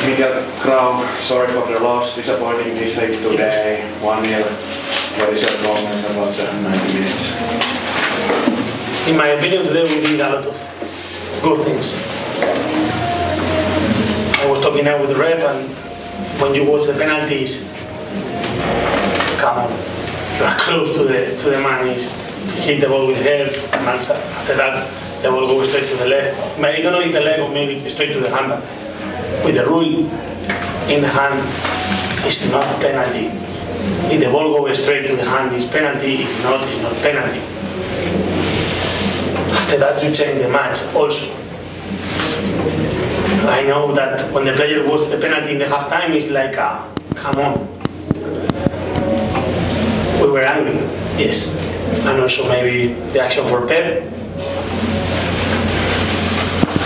Miguel Grau, sorry for the loss, disappointing defeat today, 1-0. What is your comments about the 90 minutes? In my opinion, today we did a lot of good things. I was talking now with the ref, and when you watch the penalties, come on, you are close to the man, he's hit the ball with head, and after that the ball goes straight to the leg. I don't know if the leg or maybe straight to the hand, but with the rule in the hand, it's not penalty. If the ball goes straight to the hand, it's penalty. If not, it's not penalty. After that, you change the match also. I know that when the player watches the penalty in the halftime, it's like, come on. We were angry, yes. And also maybe the action for Pep.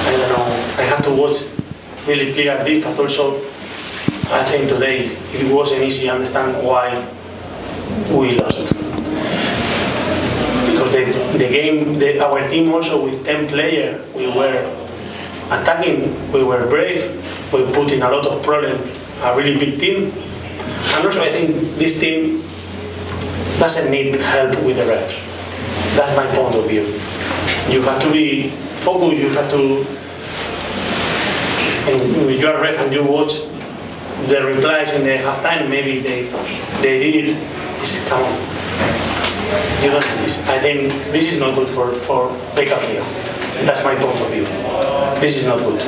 I don't know, I have to watch really clear at this, but also I think today it wasn't easy to understand why we lost. Because the game, our team also with 10 players, we were attacking, we were brave, we put in a lot of problems, a really big team. And also I think this team doesn't need help with the refs. That's my point of view. You have to be focused, you have to, and with your ref and you watch the replies in the halftime, maybe they did it, come on. You don't do this. I think this is not good for Veikkausliigan. That's my point of view. This is not good.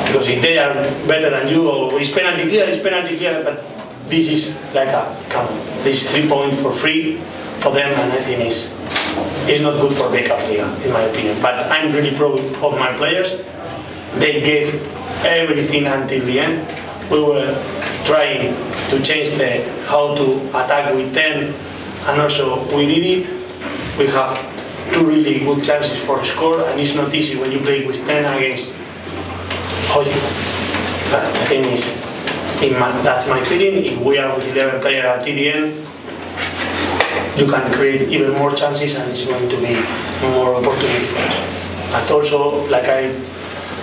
Because if they are better than you, or it's penalty clear, but this is like come on. This is 3 points for free for them, and I think it's not good for Veikkausliigan, in my opinion. But I'm really proud of my players. They gave everything until the end. We were trying to change how to attack with 10, and also we did it. We have 2 really good chances for a score, and it's not easy when you play with 10 against HJK. But I think that's my feeling. If we are with 11 players at the end, you can create even more chances, and it's going to be more opportunity for us. But also, like I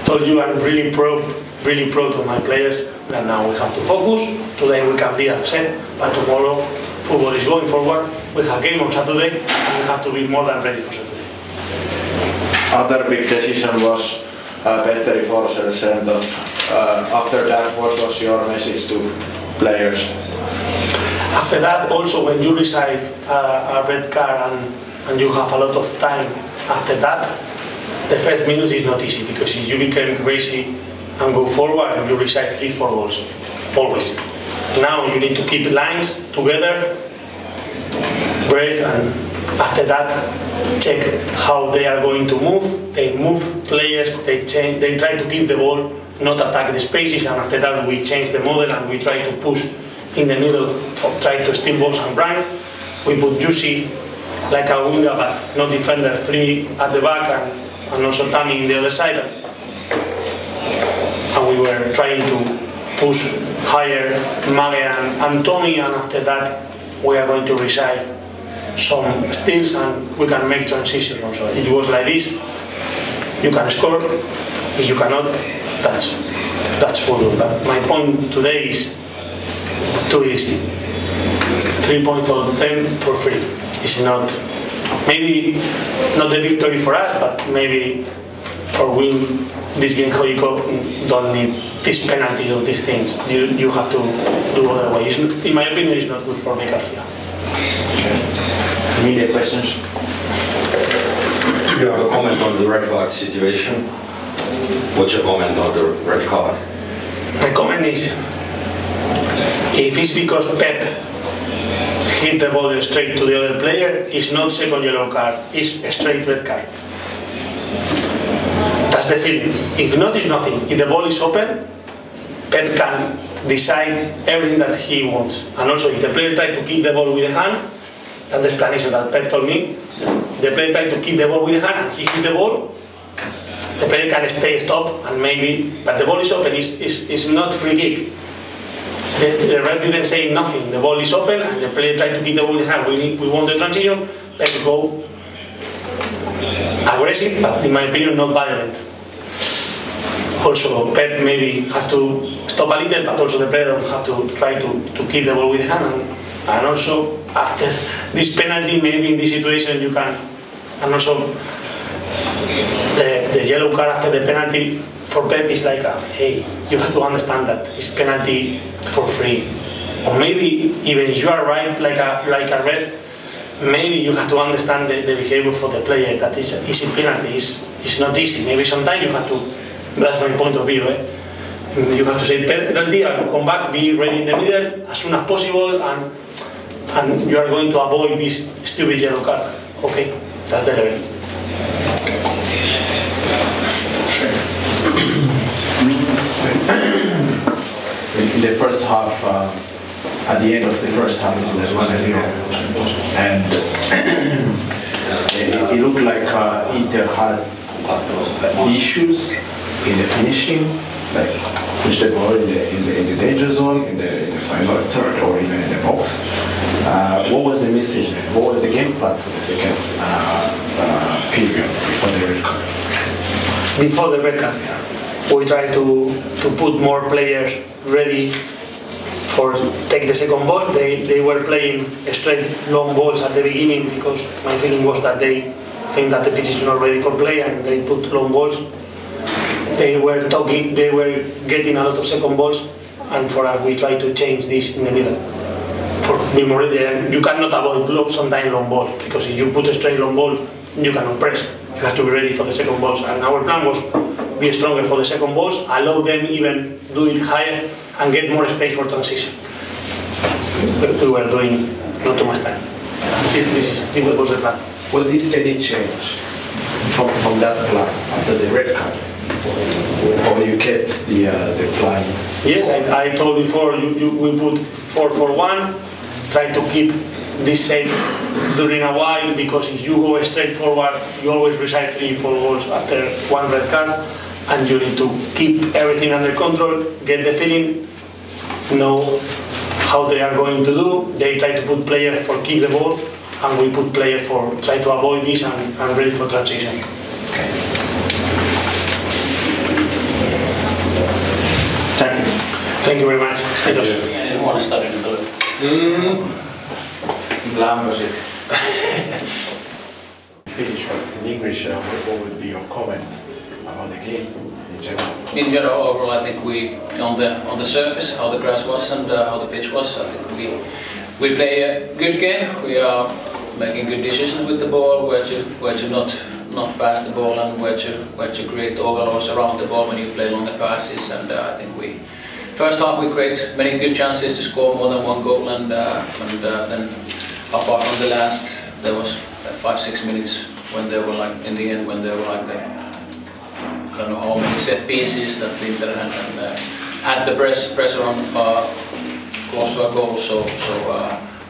told you, I'm really proud of my players, and now we have to focus. Today we can be upset, but tomorrow football is going forward. We have game on Saturday, and we have to be more than ready for Saturday. Other big decision was Petteri Forsell sent off. After that, what was your message to players? After that, also when you receive a red card and you have a lot of time after that, the first minute is not easy, because if you become crazy and go forward, and you receive 3-4 goals, always. Now you need to keep lines together, brave, and after that, check how they are going to move. They move players, they change, they try to keep the ball, not attack the spaces, and after that we change the model and we try to push in the middle, try to steal balls and run. We put Jussi like a winger, but not defender, 3 at the back, and also Tammy in the other side. And we were trying to push higher Mage and Tommy, and after that we are going to receive some steals and we can make transitions also. It was like this, you can score, if you cannot, that's football. But my point today is too easy. 3 points for them for free. It's not, maybe not the victory for us, but maybe for win this game, HJK don't need this penalty or these things. You have to do other way. In my opinion, it's not good for Veikkausliigan. Immediate questions? You have a comment on the red card situation. What's your comment on the red card? My comment is, if it's because Pep hit the ball straight to the other player, it's not second yellow card, it's a straight red card. That's the feeling. If not, it's nothing. If the ball is open, Pep can decide everything that he wants. And also, if the player tries to keep the ball with the hand, that's the explanation that Pep told me. The player tried to keep the ball with the hand and he hit the ball. The player can stop, and maybe, but the ball is open, it's not free kick. The ref didn't say nothing. The ball is open and the player tried to keep the ball in the hand. We want the transition, Pep go aggressive, but in my opinion not violent. also Pep maybe has to stop a little, but also the player will have to try to keep the ball with hand, and also after this penalty, maybe in this situation you can, and also the yellow card after the penalty for Pep is like, hey, you have to understand that it's penalty for free, or maybe even if you are right, like a red, maybe you have to understand the behavior for the player, that it's an easy penalty, it's not easy, maybe sometimes you have to, that's my point of view, you have to say penalty and come back, be ready in the middle as soon as possible, and you are going to avoid this stupid yellow card. Okay, that's the level. In the first half, at the end of the first half, it was 1-0, and it looked like Inter had issues in the finishing, like push the ball in the danger zone, in the final third, or even in the box. What was the message? What was the game plan for the second period before the red card? Before the red card, we tried to put more players ready for take the second ball. They were playing straight long balls at the beginning because my feeling was that they think that the pitch is not ready for play and they put long balls. They were getting a lot of second balls, and for us we try to change this in the middle. For be more ready, you cannot avoid sometimes long balls, because if you put a straight long ball, you cannot press. You have to be ready for the second balls, and our plan was be stronger for the second balls, allow them even do it higher and get more space for transition. We were doing not too much time. This was the plan. Was it any change from that plan after the red card, or you kept the plan? Yes, I told before, we put 4-4-1, try to keep this shape during a while, because if you go straight forward, you always receive 3-4 goals after one red card, and you need to keep everything under control, get the feeling, know how they are going to do. They try to put players for keep the ball, and we put players for try to avoid this and ready for transition. Okay. Thank you very much. I didn't want to start in the middle. Lämpöisit. Finish, but in English, what would be your comments about the game in general? In general, overall, I think we on the surface, how the grass was and how the pitch was, I think we play a good game. We are making good decisions with the ball, where to not pass the ball, and where to create overloads around the ball when you play longer passes. And I think first half we create many good chances to score more than one goal, and then apart from the last, there was 5-6 minutes when they were like in the end, when they were like I don't know how many set pieces that Inter had the pressure on close to a goal. So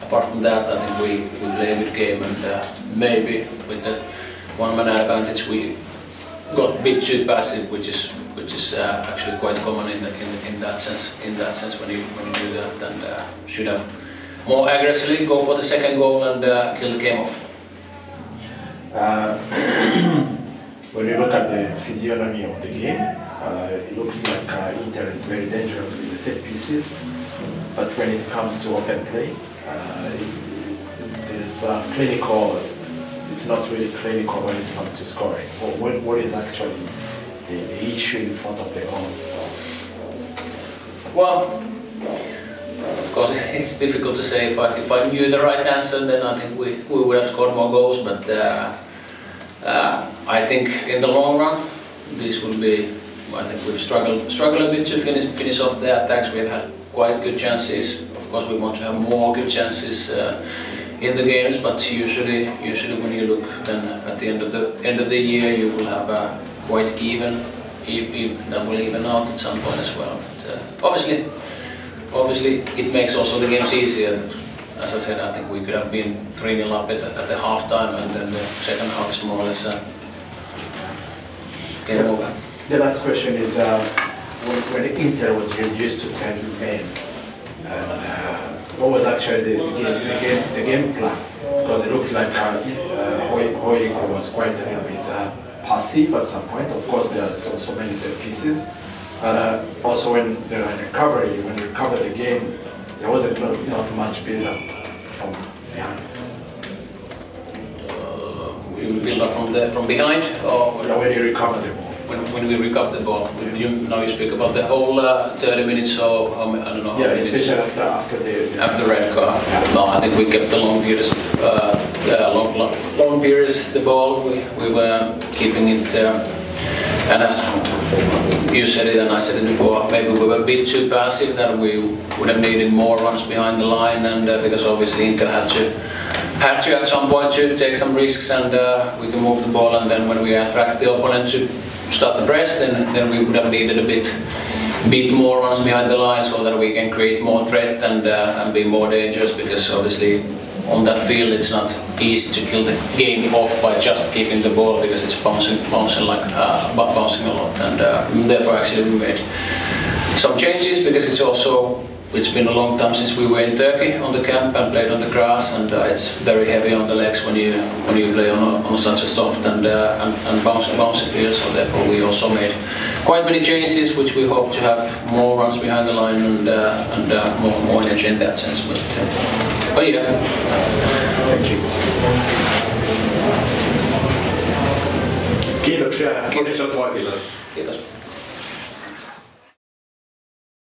apart from that, I think we play a good game, and maybe with the one-man advantage we got a bit too passive, which is actually quite common in that sense. In that sense, when you do that, and should have more aggressively go for the second goal and kill the game off. When you look at the physiognomy of the game, it looks like Inter is very dangerous with the set pieces, but when it comes to open play, it's clinical. It's not really clinical when it comes to scoring. What is actually the issue in front of the goal? Well, of course, it's difficult to say. If I knew the right answer, then I think we would have scored more goals. But I think in the long run, this will be. I think we've struggled a bit to finish off the attacks. We've had quite good chances. Of course, we want to have more good chances in the games. But usually when you look, then at the end of the year, you will have quite even. That will even out at some point as well. But, obviously, it makes also the games easier. As I said, I think we could have been 3-0 up at the half time, and then the second half is more or less game over. The last question is, when Inter was reduced to 10 men, what was actually the game plan? Because it looked like HJK was quite a little bit passive at some point. Of course, there are so many set pieces. But also when the recovery, when we recovered the game, there wasn't not much build-up from behind. We will build up from behind, or Yeah, when you recover the ball. when we recover the ball. Now you speak about the whole 30 minutes, or I don't know. How Yeah, many especially minutes. after the After the red card. Yeah. No, I think we kept the long periods of long periods. The ball we were keeping it, and as you said it and I said it before, maybe we were a bit too passive. That we would have needed more runs behind the line, and because obviously Inter had to at some point to take some risks, and we can move the ball, and then when we attract the opponent to start the press, then we would have needed a bit more runs behind the line so that we can create more threat and be more dangerous, because obviously on that field it's not easy to kill the game off by just keeping the ball, because it's bouncing a lot, and therefore actually we made some changes, because it's been a long time since we were in Turkey on the camp and played on the grass, and it's very heavy on the legs when you play on such a soft and bouncy field. So therefore we also made quite many changes, which we hope to have more runs behind the line and more energy in that sense. But yeah. Thank you. Kiitoksia. Kiitos. Kiitos.